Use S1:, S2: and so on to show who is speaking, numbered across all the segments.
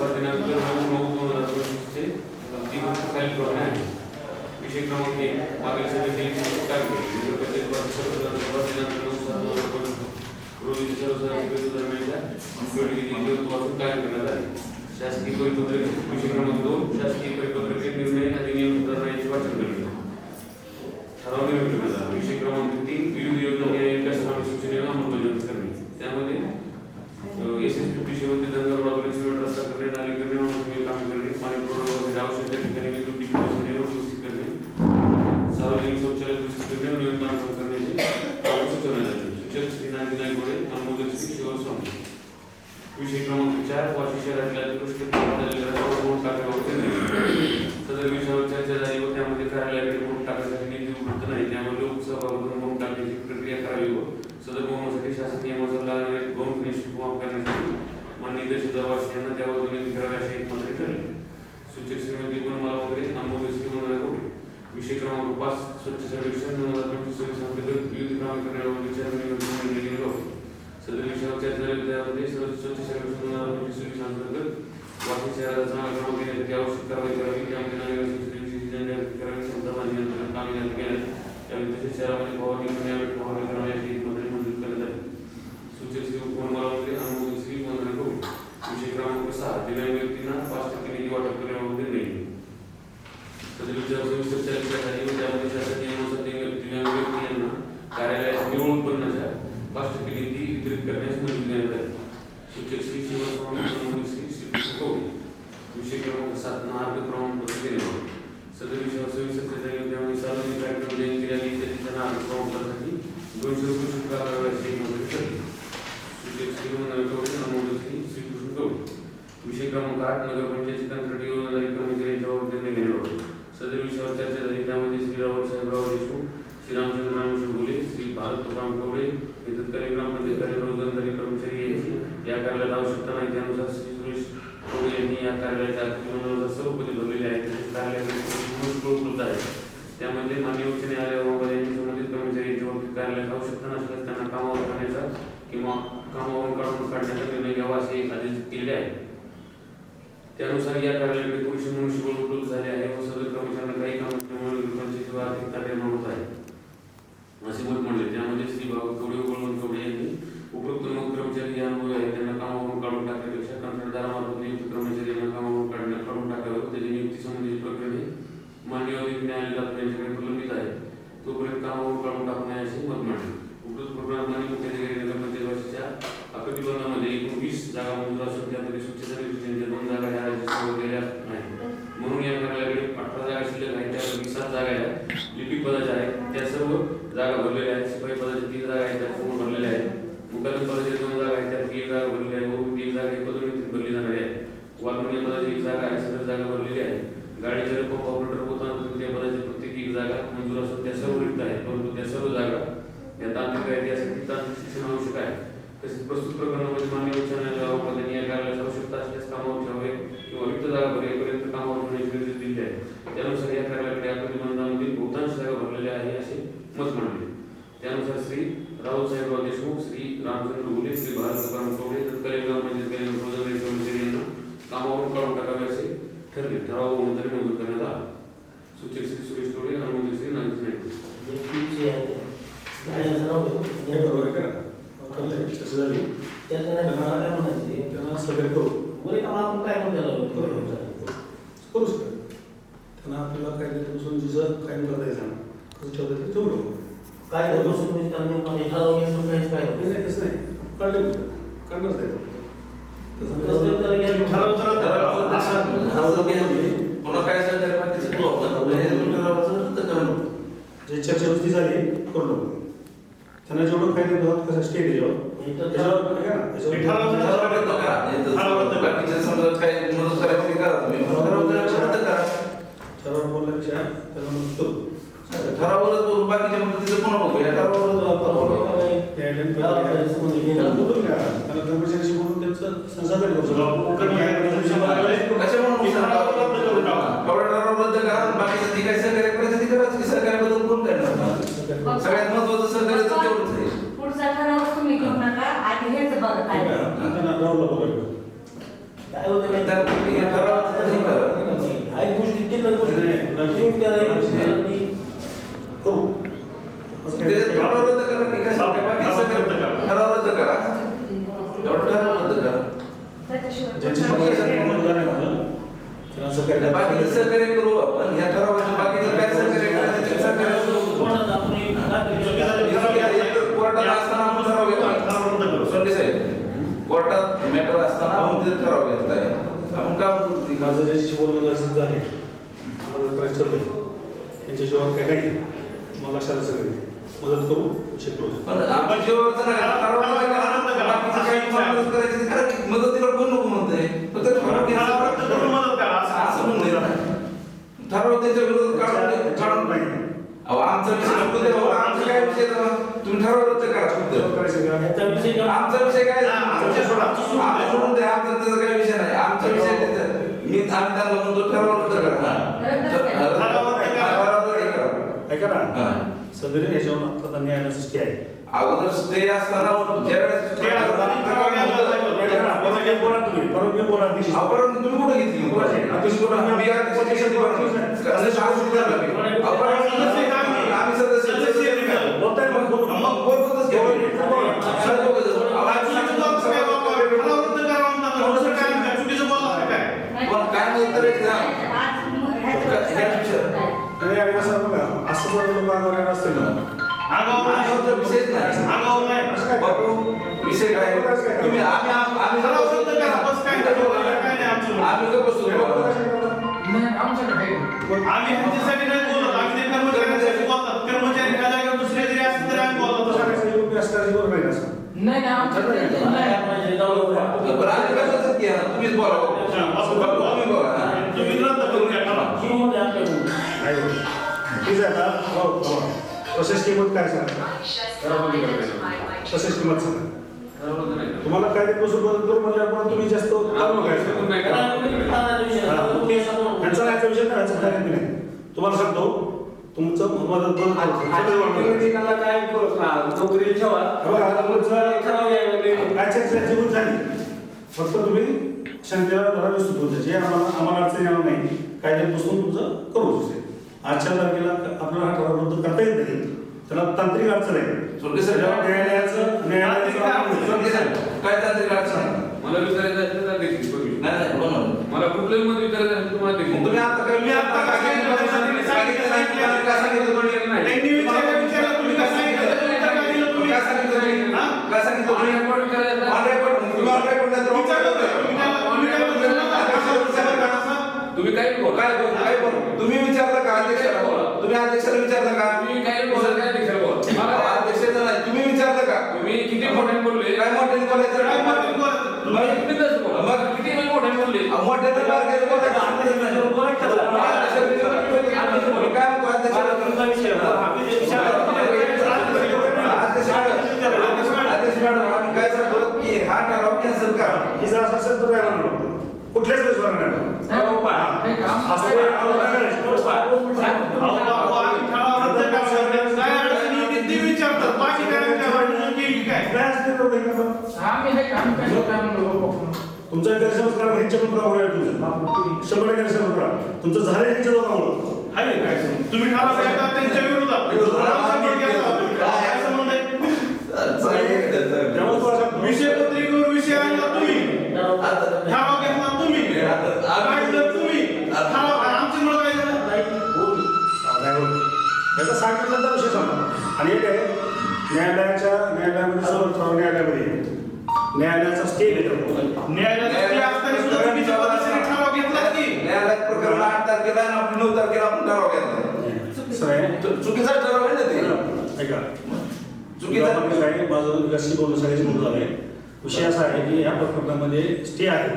S1: अथवा दिनांक 9/9/2025 चे ती गोष्ट खालील प्रमाणे आहे. विषय क्रमांक 1 मागील सभेतील कार्य दिनांक 9/7/2025 रोजी सर्वसाधारण दरम्यानच्या बैठकीत कार्य करण्यात आले. शासकीय परिपत्रक. विषय क्रमांक 2 शासकीय परिपत्रक निर्णय अधिनियम सुधारणांचे वाचन करणे. ठराव निर्मिती करण्यात आला. विषय क्रमांक 3 विविध योजना या सूचनेला अंमलबजावणी करणे. त्यामध्ये SS50 शेवटी धनगर वापरणे सिमेंट रस्ता करणे, नाली करणे, माणूस काम करणे, पाणी पुरवठा वगैरे आवश्यक त्या ठिकाणी विद्युत डिस्ट्रिब्युशन व्यवस्थित करणे, सार्वजनिक शौचालय दुरुस्त करणे, नियंत्रण करण्याची सूचना झाली. सूचक श्री नागनाथ गोळे, अनुमोदक श्री शिवस्वामी. विषय क्रमांक 4 वाशी शहरातील उत्कृष्ट सदर विषयावर चर्चा झाली व त्यामध्ये कार्यालयाकडे म्हणून टाकण्यासाठी निधी उपलब्ध नाही, त्यामुळे लोकसहभागातून म्हणून टाकण्याची प्रक्रिया करावी व सदर बहुमतासाठी शासकीय मजूरला बहुमुख निश्चित करण्यासाठी माननीय तहसीलदार वाशी यांना त्यावर विनंती करावी असे एकमत ठरले. सूचक श्रीमती गुणमाला वगैरे, अनुमोदक श्री मनोहर गोळे. विषय क्रमांक 5 स्वच्छ सर्वेक्षण 2025 अंतर्गत विविध कामे करण्याबाबत विचार निर्णय केले होते. सदर विषयावर चर्चा झाली त्यामध्ये स्वच्छ सर्वेक्षण 2025 अंतर्गत वाशी शहराचा चांगला क्रमांक देण्यासाठी आवश्यक कारवाई करावी, त्यामध्ये नागरिकांची करावी, क्षमता नियंत्रण कामे जाहीर केल्यास त्यावेळी तसेच शहरामध्ये फवारणी करावी अशी एकमत मंजूर करण्यात आली. सूचक श्री गुणमाला वगैरे, अनुमोदक श्री मनोहर गोळे. विषय क्रमांक 6 दिव्यांग व्यक्तींना 5% निधी वाटप करण्याबाबत निर्णय. सदर विषयावर सविस्तर चर्चा झाली व त्यामध्ये शासकीय नियमानुसार दिव्यांग व्यक्ती यांना कार्यालयाच्या निव्वळ उत्पन्नाच्या 5% निधी वितरित करण्यास मंजुरी देण्यात आली. सूचक श्री शिवस्वामी, अनुमोदक श्री गोळे. विषय क्रमांक 7 मार्ग प्रमाणपत्र देणे. सदर विषयावर सविस्तर चर्चा झाली त्यामध्ये सार्वजनिक कार्यक्रम जयंती रॅली इत्यादीच्या नागरिक प्रमाणपत्रासाठी 200 रुपये शुल्क आकारण्याची मंजुरी ठरली. सूचक श्री मनोहर गोळे, अनुमोदक श्री श्रीकृष्ण गोळे. विषय क्रमांक 8 नगरपंचायत कंत्राटी योजनाधारी कर्मचाऱ्यांच्यावर निर्णय घेण्याबाबत सदर विषयावर चर्चा झाली त्यामध्ये श्री राहुल साहेबराव देशमुख, श्री रामचंद्र रामेश्वर बोले, श्री भारत तुकाराम कवडे हे तत्कालीन ग्रामपंचायत रोजगारदारी कर्मचारी यांची या कार्यालयात आवश्यकता नाही, त्यानुसार श्री सुरेश कवडे यांनी या कार्यालयाच्या सर्व पदे भरलेले आहेत. कार्यालयात उपलब्ध आहे त्यामध्ये माननीय उच्च न्यायालयामध्ये यांनी संबंधित कर्मचारी यांच्या कार्यालयात आवश्यकता नसल्यास त्यांना कामावर करण्याचा किंवा कामावरून काढण्याचा निर्णय घ्यावा असे आदेश केले आहे. त्यानुसार या कार्यालयाकडे पुरुष मनुष्यबळ उपलब्ध झाले आहे व सदर कर्मचाऱ्यांना काही कामांची आर्थिकता निर्माण होत आहे असे मत मांडले. त्यामध्ये श्री भाऊ कवडे व बळवंत कवडे यांनी उपरोक्त 9 कर्मचारी या अनुभवी आहेत त्यांना कामावरून काढून टाकण्यापेक्षा कंत्राटदारामार्फत नियुक्त कर्मचारी यांना कामावरून काढून टाकावे व त्याची नियुक्ती संबंधित प्रकरणे मान्य न्यायालयात त्यांच्याकडे प्रलंबित आहे तोपर्यंत कामावरून काढून टाकू नये असे मत मांडले. उपरोक्त प्रकरणात मुख्याधिकारी नगरपंचायत वाशीच्या आकृतीबंधामध्ये एकूण 20 जागा मंजूर असून त्यामध्ये स्वच्छ सर्वेक्षणाच्या 2 जागा ह्या राज्यात गेल्या नाहीत म्हणून या कार्यालयाकडे 18 जागा शिल्लक आहेत त्यापैकी 7 जागा आहेत लिपिक पदाच्या आहेत त्या सर्व जागा भरलेल्या आहेत. शिपाई पदाच्या 3 जागा आहेत त्या पूर्ण भरलेल्या आहेत. मुकादम पदाच्या 2 जागा आहेत त्यात 1 जागा भरलेली आहे व 1 जागा ही पदोन्नतीत भरली जाणार आहे. वाल्मिकी पदाची 1 जागा आहे सदर जागा भरलेली आहे. गाडीचे पंप ऑपरेटर होताना त्या पदाची प्रत्येक 1 जागा मंजूर असून त्या सर्व रिक्त आहेत परंतु त्या सर्व जागा या तांत्रिक आहेत यासाठी तांत्रिक शिक्षण आवश्यक आहे. तसेच प्रस्तुत प्रकरणामध्ये मान्य उच्च न्यायालयाने या कार्यालयाची आवश्यकता असल्यास कामावर ठेवावे किंवा रिक्त जागा भरेपर्यंत कामावर ठेवण्याचे निर्देश दिले आहेत. त्यानुसार या कार्यालयाकडे आकृतीबंधामध्ये बहुतांश जागा भरलेल्या आहे असे मत मांडले. त्यानुसार श्री राहुल साहेबराव देशमुख, श्री रामचंद्र बोले, श्री भारत तुकाराम कवडे तत्कालीन ग्रामपंचायत रोजगारदारी कर्मचारी यांना कामावरून काढून टाकावे असे ठरले. ठराव बहुमताने मंजूर करण्यात आला. सूचक श्री सुरेश कवडे, अनुमोदक श्री नागेश नाईक.
S2: त्यांना आपल्याला कायद्यापासून जसं कायम करता येतं कसं ठेवता येतं तेवढं
S3: काय
S2: तसं नाही कळलं कळलंच नाही जे चर्चा नुसती झाली करू नको त्यांना जेवढं काय देतात कसं स्टेट ठराव बोलण्यापेक्षा त्याला करू
S4: ठरावरच बोलू बाकीच्या तिथं पुन्हा बघूया
S2: कर्मचारी म्हणून त्यांचं संसाधन
S4: बाकीचं ती काय सहकार्य करायचं ती करायचं की सहकार्याबद्दल कोण करणार सगळ्यात महत्वाचं सहकार्य तेवढंच आहे.
S5: पुढचा ठराव तुम्ही घेऊ नका आधी हेच बघा काय
S2: राहुलला बघायला
S3: काय होतं
S4: त्या ठरावाचं नाही करत.
S3: आई गोष्टी केलं
S2: करू
S4: ते ठराव रद्द करा की काय सांगते बाकी सगळं ठराव रद्द करा. एवढं ठराव रद्द करा.
S2: ज्यांची मतदान आहे माझं त्यांना सहकार्य
S4: बाकीचं सहकार्य करू आपण. ह्या ठरावाचं बाकीचं काय सहकार्य करायचं ते सहकार्य करू. कोर्टात असताना आपण ठराव घेतला. संजय साहेब, कोर्टात मॅटर असताना आपण तिथे ठराव घेतलाय. आपण काय म्हणतो
S2: माझं ज्याच्याशी बोलणं गरजेचं आहे मला करायचं ठरलं त्यांच्याशिवाय काय काही मला लक्षात सगळे मदत करू शिकलो.
S4: पण आपण जेव्हा ठराव बाकीचं काही मदत करायची ती करा की. मदतीला कोण नको म्हणतंय. फक्त ठराव घ्यायचा. असं म्हणलंय ना. ठराव त्याच्या विरोधात काढून
S2: नाही
S4: अहो आमचा विषय नको दे बाबा. आमचा काय विषय तेव्हा? तुम्ही ठराव रद्द करा फक्त. आमचा विषय काय? आमच्या सोडून द्या. आमचा त्याचा काही विषय नाही. आमचा विषय त्याचा मी आम्ही त्यांना म्हणतो ठराव रद्द करा.
S2: ऐका ना सदरी याच्यावर आता न्यायालयाचं स्टे आहे.
S4: अगोदर स्टे असताना ज्यावेळेस
S2: परवानगी बोला अध्यक्ष.
S4: आपण तुम्ही कुठे घेतली?
S2: अध्यक्ष कोण?
S4: आम्ही सदस्य
S2: बोलताय मग बोलू.
S4: मग बोलतच काय उत्तर
S2: आणि असं बघा असं जर लोक आंदोलन असतील ना
S4: विषयच नाही. बापू विषय काय? तुम्ही आम्ही आम्ही का बसतो?
S5: आम्ही ह्यांच्यासाठी नाही बोलत. आम्ही ते कर्मचाऱ्यांसाठी बोलतात. कर्मचारी एका जागेवर दुसऱ्या जरी असतील तरी आम्ही बोलतो.
S3: नाही
S4: तुम्हीच बोला. तुम्ही बोला.
S5: तुम्ही रद्द करून घ्या.
S2: ठीक आहे आता प्रोसेस किंमत काय सांगा? प्रोसेस किंमत सांगा. तुम्हाला काय ते बसून बदल करू म्हटल्यावर पण तुम्ही जास्त त्यांचा याचा विषय नाही. तुम्हाला सांगतो तुमचं मदत
S3: काय नोकरी ठेवा
S2: काय चर्चा झाली. फक्त तुम्ही शांतीला धरा विस्तृत जे आम्हाला अडचण येणार नाही. कायद्यापासून तुमचं करू असेल. आजच्या तारखेला आपल्याला हा ठराव रद्द करता येत नाही. त्याला तांत्रिक अडचण आहे. न्यायालयाचं
S4: काय तांत्रिक अडचण?
S1: मला विचारायचं असेल तर देखील बघू. मला कुठलंही मत विचारायचं असेल तुम्हाला देखील.
S4: तुम्ही आता काय मी आता काय सांगितलं?
S5: त्यांनी विचारलं तुम्ही काय सांगितलं? तुम्ही
S4: काय सांगितलं? काय सांगितलं?
S1: तुम्ही काय बोला.
S4: तुम्ही विचारलं का अध्यक्षाला? तुम्ही अध्यक्षाला विचारलं का?
S1: तुम्ही काय बोला काय देखील बोला.
S4: मला अध्यक्षाचं नाही. तुम्ही विचारलं का?
S1: तुम्ही किती मोठ्याने बोलले.
S4: काय मोठ्याने बोलायचं?
S5: काय मोठ्याने बोलायचं?
S1: मग किती तास बोला. मग किती वेळ मोठ्याने बोलले.
S4: मोठ्याने बारकाईने बोलायचं. काय म्हणतो अध्यक्षाला? अध्यक्ष मॅडम आम्ही काय सांगतो की हा ठराव कॅन्सल करा.
S2: ही जर असं असेल तर काय म्हणणार कुठल्याच दिवसावर नाही
S5: विचारतात बाकी
S2: तुमचा गैरसमज ह्यांच्या पण प्रभाव आहे. तुमचं 100% गैरसमज करा. तुमचं झालं ह्यांच्या दोघांमुळं
S5: आहे काय तुम्ही ठराव घेता त्यांच्या विरोधात विषय पत्रिकेवर विषय आणला तुम्ही. ठराव घेतला तुम्ही. काढलं तुम्ही. ठराव आमच्या मुळे काय झालं?
S2: याचा सांगितल्यानंतर विषय सांगा. आणि एक आहे न्यायालयामध्ये सर्व न्यायालयामध्ये न्यायालयाचा स्टे घेतो.
S5: न्यायालयात असताना सुद्धा चुकीच्या पद्धतीने ठराव घेतला की
S4: न्यायालयात प्रकरण 8 तारखेला आणि आपण 9 तारखेला आपण ठराव घेतला. चुकीचा ठराव आहे ना ते.
S2: ऐका
S4: चुकीचा
S2: आहे. माझं विकासशी बोलणं सगळ्याची बोलणं झालंय. विषय असा आहे की या प्रकरणामध्ये स्टे आहे.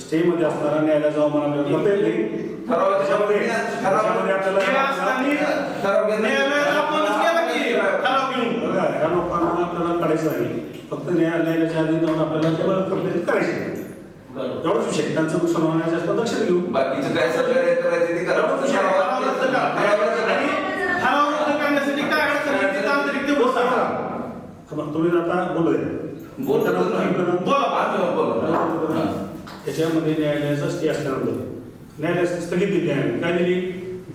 S2: स्टे मध्ये असणारा न्यायालयाचा अवमान आपल्याला करता येत नाही.
S4: ठरावामध्ये
S5: न्यायालयात आपणच केला की ठराव घेऊन
S2: बघा या लोकांना आपल्याला काढायचं नाही. फक्त न्यायालयाच्या आधी जाऊन आपल्याला केवळ कंप्लेंट करायची नाही. एवढंच विषय. त्यांचं नुकसान होण्याच्या असं लक्षात घेऊ.
S4: बाकीचं काय सहकार्य करायचं ते करा.
S5: ठराव रद्द करण्यासाठी काय अडचण आहे ते तांत्रिक ते बोला.
S2: तुम्ही आता बोलूया
S5: बोला.
S2: त्याच्यामध्ये न्यायालयाचा स्टे असल्यानंतर न्यायालयाची स्थगित दिली न्यायालयाने काय दिली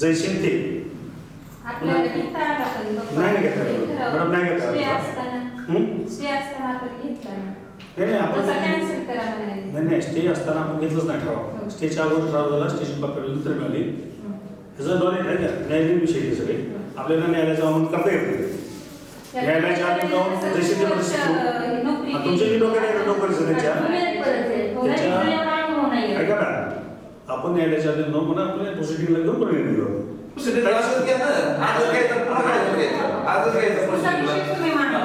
S2: जैसे ते
S6: आपल्याला घेता आला पण बघा.
S2: नाही घेता आला. मॅडम नाही घेता आला.
S6: स्टे असताना
S2: हं?
S6: स्टे असताना आपण घेतला ना.
S2: नाही आपण
S6: तसा कॅन्सल करा म्हणाले.
S2: नाही स्टे असताना आपण घेतलंच नाही ठराव स्टेच्या अगोदर ठराव झाला स्टेशन बाबतीत नंतर मिळाली त्याचं नॉलेज आहे का न्यायालयीन विषय हे सगळे आपल्याला न्यायालयाचा अवमान करता येत नाही न्यायालयाच्या आधी जाऊन जैसे ते परिस्थिती तुमच्या जी डोक्यात आहे नोकरीचं त्यांच्या ऐका ना आपण न्यायालयाच्या आधी जाऊन म्हणा आपल्या प्रोसिडिंगला घेऊन पण निर्णय घेऊ
S4: असंच घ्या ना आजच घ्यायचं पुन्हा काय घ्यायचं आजच घ्यायचं प्रश्न
S6: तुम्ही मांडा.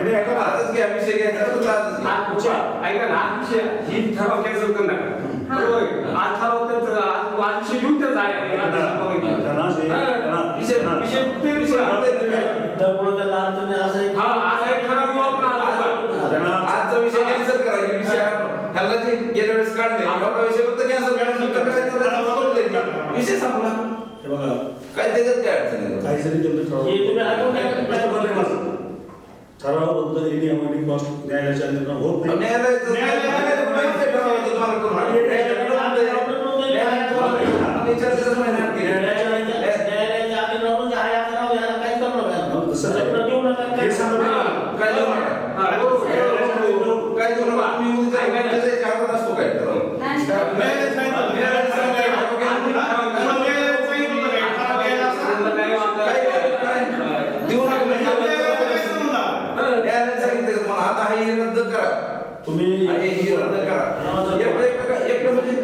S2: तरी ऐका ना
S4: आजच घ्या विषय घ्यायचा तर आजच घ्या.
S3: ऐका ना आज ही ठराव कॅन्सल करणार बरोबर आहे. आज ठराव त्याचा आज विषय घेऊन त्याच आहे
S2: त्यांना
S3: विषय फक्त विषय हा आज एक ठराव घेऊ आपण आज.
S4: आजचा विषय कॅन्सल करा हे विषय ह्याला जे गेल्या वेळेस काढले एवढा विषय फक्त कॅन्सल करायचा विषय संपला
S2: हे बघा
S4: काय त्याच्यात काय अडचण आहे
S2: काही जरी ठराव बद्दल एनी अमाउंट कॉस्ट न्यायालयाच्या अधीन होत नाही हे सांगा
S4: काय देऊ नका काय देऊ नका तुम्ही असतो काय देऊ नका सांगितलं तुम्हाला आता हे रद्द करा
S2: तुम्ही
S4: हे रद्द करा एक म्हणजे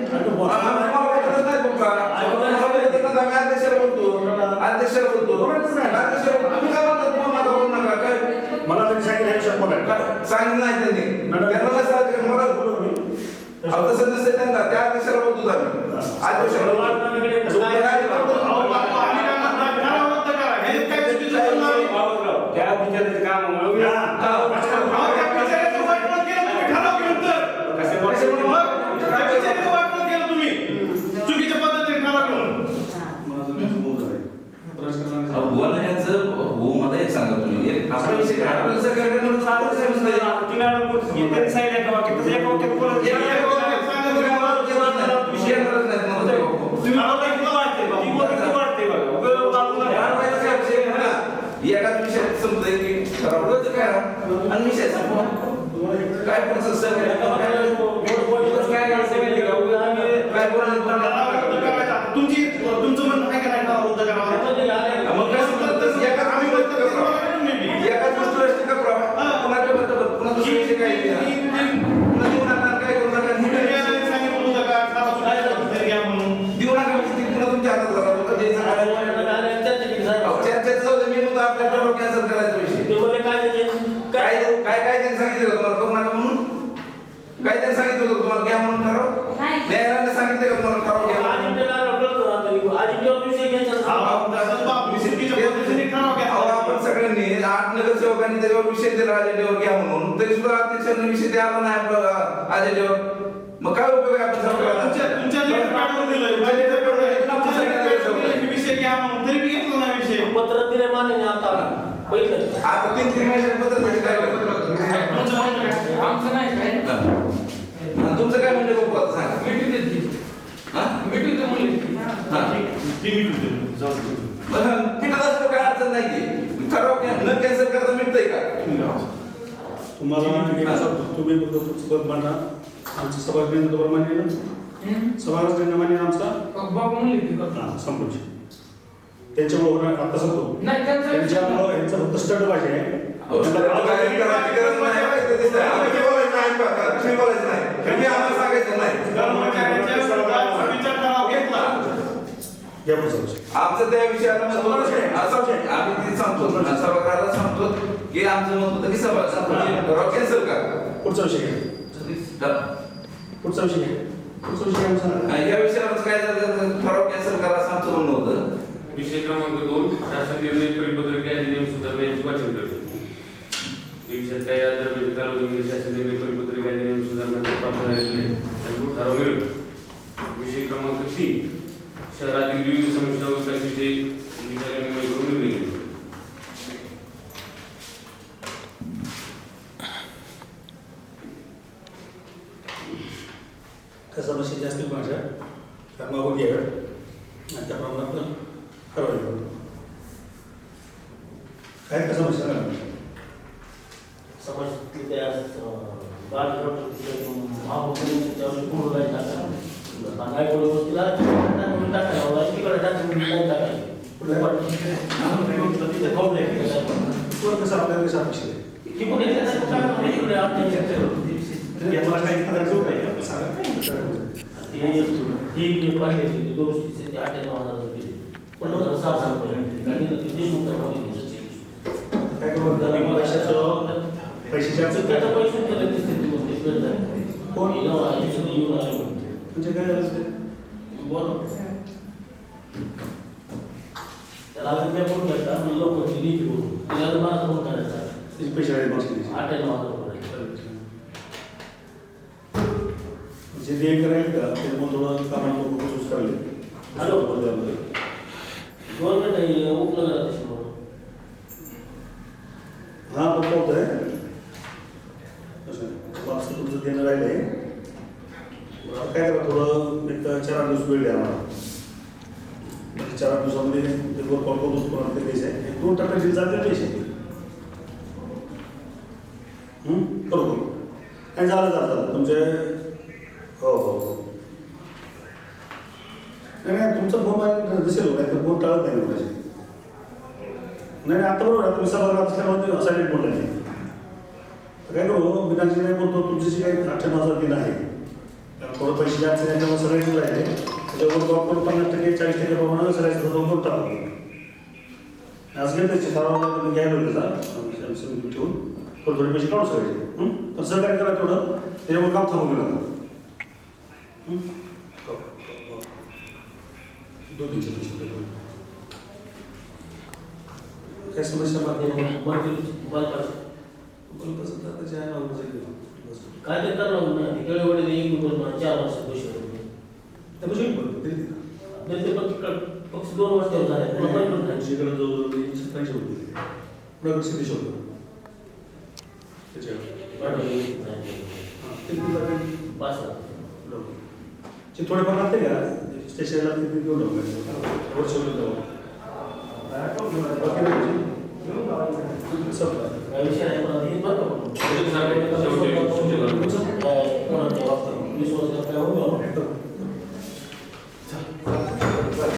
S4: अध्यक्षाला बोलतो तुम्ही काय म्हणता तुम्हाला बोलू नका काय
S2: मला तरी सांगितलं हे शब्द आहे
S4: सांगितलं नाही त्यांनी त्यांना कसं मला
S2: बोलू मी
S4: तसं नसेल त्यांना त्या अध्यक्षाला बोलतो
S3: त्या विचारायचं काम
S5: चुकीच्या पद्धतीने ठराव घेऊन
S4: बोलण्याचं हो मला एक सांगा तुम्ही एक आपला विषय काय आपल्याला सरकारकडे म्हणून चालतच आहे नुसतं. विषय करत नाहीत मला ते एकाच विषयात समजतंय की ठरवलं काय आणि विषय संपवा काय पुढचं सगळं काय बोलायचं
S5: तुमचं म्हणणं काय करायचं रद्द करावं
S4: मग काय समजतं एकाच आम्ही रद्द करू एकाच वस्तू रद्द करू पुन्हा पुन्हा दुसरी विषय काय पुन्हा देऊ नका काय करू नका
S5: सांगितलं होतं का
S4: देऊ नका पुन्हा तुमच्या हातात राहतो का द्यायचं चर्चेत जाऊ दे मी म्हणतो आपल्या ठराव कॅन्सल करायचा विषय काय काय त्यांनी सांगितलं तुम्हाला करू नका म्हणून काय त्यांनी सांगितलं होतं तुम्हाला घ्या म्हणून ठराव न्यायालयाने सांगितलं का तुम्हाला ठराव घ्या आपण सगळ्यांनी 8 नगरसेवकांनी त्याच्यावर विषय दिला अजेंड्यावर घ्या म्हणून तरी सुद्धा अध्यक्षांनी विषय द्यावा नाही आपला अजेंड्यावर मग काय उपयोग आहे आपण
S5: विषय घ्या म्हणून तरी घेतलं नाही विषय
S7: पत्र दिले मान्य आता
S4: आता 3 महिन्याचं पत्र म्हणजे काय
S1: आमचं नाही काय
S4: तुमचं काय म्हणजे बघू आता सांगा
S1: मीटिंग देते
S4: हा
S1: मीटिंग तर म्हणले
S4: तिथं असतो काय अडचण नाही ठराव न कॅन्सल करता मिळतंय का
S2: तुम्हाला तुम्ही पद मांडा आमचं सभागृह मान्य ना सभागृह मान्य आमचा
S1: बाबा म्हणले
S2: संपूर्ण त्यांच्यामुळे आता सांगतो
S1: नाही
S2: त्यांच्यामुळे यांचा फक्त स्टड पाहिजे आहे
S4: आमचं त्या विषयाला आम्ही सांगतो सभागृहाला सांगतो की आमचं मत होतं की सभा कॅन्सल करा
S2: पुढचा विषय घ्या पुढचा विषय घ्या पुढचा विषय आमचा
S4: या विषयावर काय झालं ठराव कॅन्सल करा असं आमचं म्हणणं होतं
S1: विषय क्रमांक 2 शासन निर्णय परिपत्रक अधिनियम सुधारण्याचे वाचन करतो विषयात काही आधार कालावधीमध्ये शासन निर्णय परिपत्रक अधिनियम सुधारण्याचे प्राप्त झालेले आणि ठराव मिळतो विषय क्रमांक 3 शहरातील विविध समस्या विकासाचे निर्णय करून निर्णय घेतो
S2: कसं पाटलाच्या त्या मागून घ्याव्या आणि त्याप्रमाणे आपण कारवाई करू. काय कसं समस्या नाही
S7: समज त्या पूर्ण गोष्टीला
S2: कसं आपल्याला कसं अपेक्षित आहे मला काही करायचं नाही सांगा काय करू पैशाच्या कोण म्हणजे काय झालं ते?
S7: त्याला लोक
S2: त्याचे पैसे आहेत मागचे.
S7: 8,000
S2: जे देय करायला का ते मग थोडं कामाला लोक चूज करायला
S7: हॅलो गव्हर्नमेंट उपलब्ध
S2: हां पण होत आहे वापस तुमचं देणं राहिलं आहे काय करा थोडं एक 4-8 दिवस वेळ द्या आम्हाला 4-8 दिवसामध्ये ते वर कॉल करून कोणाला ते द्यायचं आहे 2 टक्के दिले जाते पैसे करू काय झालं तुमचे हो नाही तुमचा फोन दिसेल नाही तर फोन टाळत नाही माझे नाही आता बरोबर आहे तुम्ही सभागृहात असल्यामुळे सायलेंट बोलला नाही काय करू मी त्यांची नाही बोलतो तुमची जी काही 98,000 बिल आहे थोडं पैसे जास्त त्याच्यामुळे सगळे दिलं आहे त्याच्यावर आपण 50% 40% प्रमाणात सगळ्याचं करून टाकतो आज घेत त्याचे सर्वांना तुम्ही घ्यायला होईल त्याचा समिती ठेवून थोडे पैसे काढू सगळ्याचे तर सहकार्य करा तेवढं त्याच्यामुळे काम थांबून गेलं 2-3 काय समस्या
S7: काय ते करणार नाही केळवडे एक 4 वर्ष पैसे पक्ष 2 वर्ष झाले
S2: थोडेफार लागते का स्टेशनला घेऊन
S7: विषय